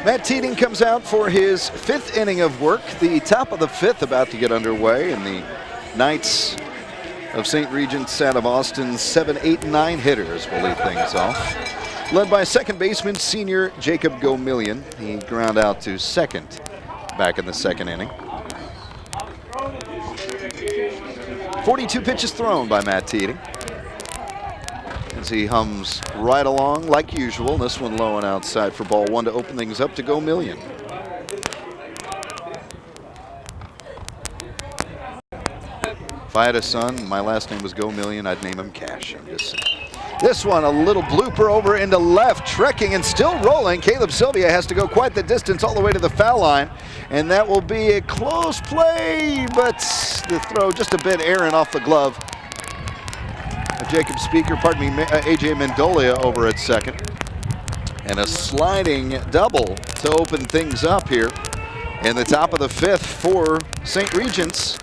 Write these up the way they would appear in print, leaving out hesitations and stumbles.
Matt Teating comes out for his 5th inning of work. The top of the 5th about to get underway, and the Knights of St. Regents out of Austin's 7, 8, and 9 hitters will lead things off. Led by second baseman senior Jacob Gomillion. He ground out to second back in the 2nd inning. 42 pitches thrown by Matt Teating, as he hums right along like usual. This one low and outside for ball 1 to open things up to Gomillion. If I had a son, my last name was Gomillion, I'd name him Cash. I'm just saying. This one, a little blooper over into left, trekking and still rolling. Caleb Sylvia has to go quite the distance all the way to the foul line, and that will be a close play, but the throw just a bit errant off the glove of Jacob Speaker, AJ Mendolia over at second. And a sliding double to open things up here in the top of the 5th for St. Regents,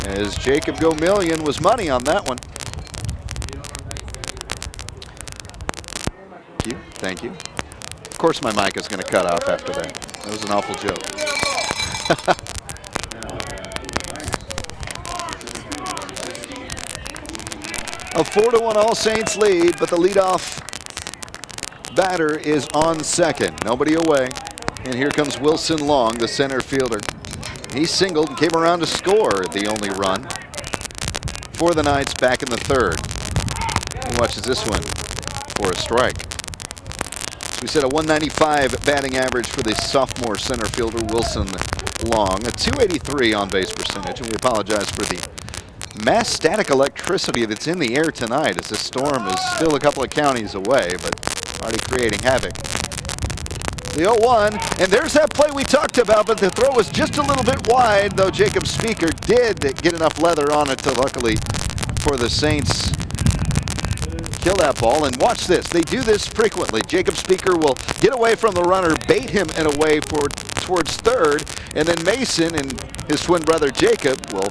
as Jacob Gomillion was money on that one. Thank you. Of course my mic is going to cut off after that. That was an awful joke. A 4-1 All Saints lead, but the leadoff batter is on second. Nobody away. And here comes Wilson Long, the center fielder. He singled and came around to score the only run for the Knights back in the 3rd. He watches this one for a strike. We said a 195 batting average for the sophomore center fielder Wilson Long, a 283 on-base percentage, and we apologize for the mass static electricity that's in the air tonight, as this storm is still a couple of counties away, but already creating havoc. The 0-1, and there's that play we talked about, but the throw was just a little bit wide, though Jacob Speaker did get enough leather on it to, luckily for the Saints, kill that ball. And watch this, they do this frequently. Jacob Speaker will get away from the runner, bait him in a way towards third, and then Mason and his twin brother Jacob will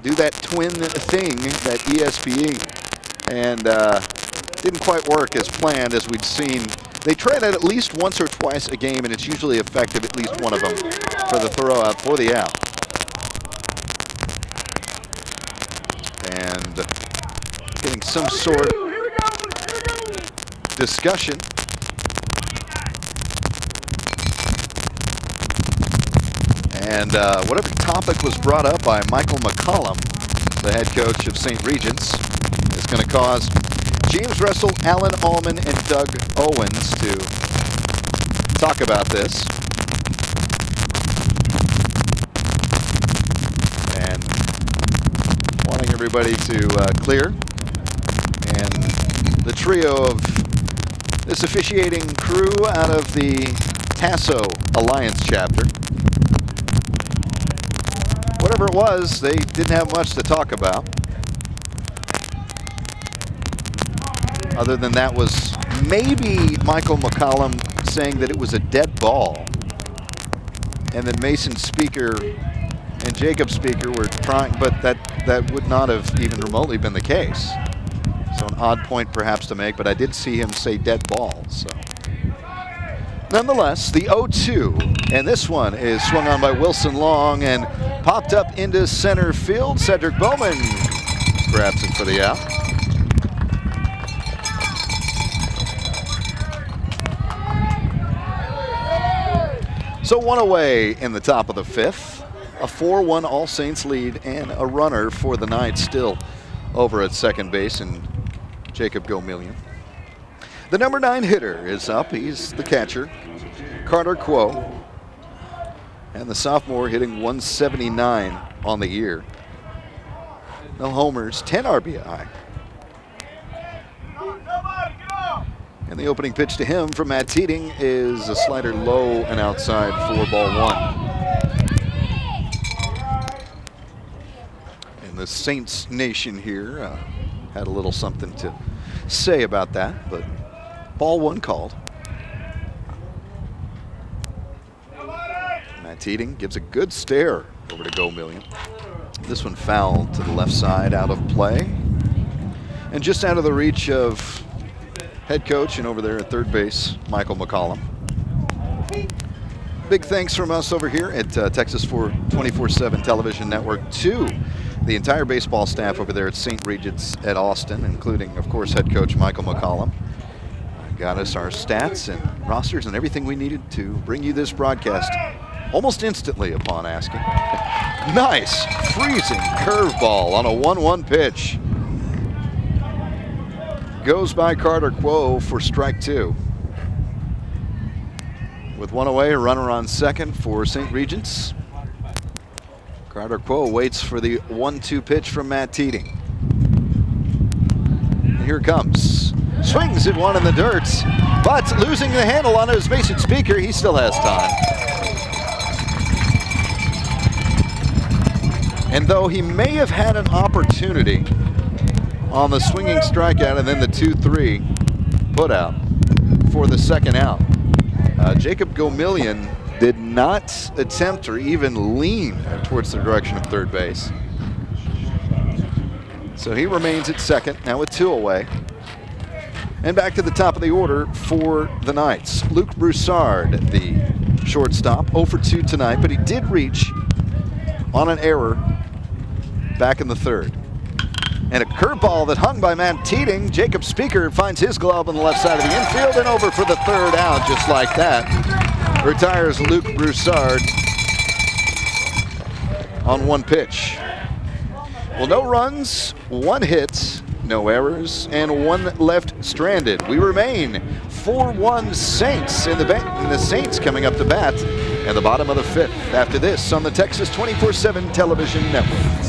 do that twin thing, that ESPE, and didn't quite work as planned, as we'd seen. They try it at least once or twice a game, and it's usually effective, at least one of them, for the throw out for the out. And getting some sort of discussion. And whatever topic was brought up by Michael McCollum, the head coach of St. Regents, is going to cause James Russell, Alan Allman, and Doug Owens to talk about this. And wanting everybody to clear. And the trio of this officiating crew out of the Tasso Alliance chapter. Whatever it was, they didn't have much to talk about. Other than that was maybe Michael McCollum saying that it was a dead ball. And then Mason Speaker and Jacob Speaker were trying, but that would not have even remotely been the case. So an odd point perhaps to make, but I did see him say dead ball. So nonetheless, the 0-2, and this one is swung on by Wilson Long and popped up into center field. Cedric Bowman grabs it for the out. So one away in the top of the 5th. A 4-1 All Saints lead and a runner for the Knights still over at second base, and Jacob Gomillion. The number 9 hitter is up. He's the catcher, Carter Quo. And the sophomore hitting 179 on the year. No homers, 10 RBI. And the opening pitch to him from Matt Teating is a slider low and outside for ball 1. And the Saints Nation here had a little something to say about that, but ball 1 called. Matt Teating gives a good stare over to Gomillion. This one fouled to the left side, out of play. And just out of the reach of head coach, and over there at third base, Michael McCollum. Big thanks from us over here at Texas 24/7 Television Network to the entire baseball staff over there at St. Regents at Austin, including, of course, head coach Michael McCollum. Got us our stats and rosters and everything we needed to bring you this broadcast almost instantly upon asking. Nice freezing curveball on a 1-1 pitch. Goes by Carter Quo for strike 2. With one away, a runner on second for St. Regents. Carter Quo waits for the 1-2 pitch from Matt Teeting. And here it comes. Swings at one in the dirt, but losing the handle on his Mason Speaker, he still has time. And though he may have had an opportunity on the swinging strikeout and then the 2-3 put out for the second out, Jacob Gomillion did not attempt or even lean towards the direction of third base. So he remains at second, now with 2 away. And back to the top of the order for the Knights. Luke Broussard, the shortstop, 0 for 2 tonight, but he did reach on an error back in the third. And a curveball that hung by Matt Teeting. Jacob Speaker finds his glove on the left side of the infield and over for the third out just like that. Retires Luke Broussard on 1 pitch. Well, no runs, 1 hit, no errors, and 1 left stranded. We remain 4-1 Saints in the Saints coming up to bat in the bottom of the 5th after this on the Texas 24/7 Television Network.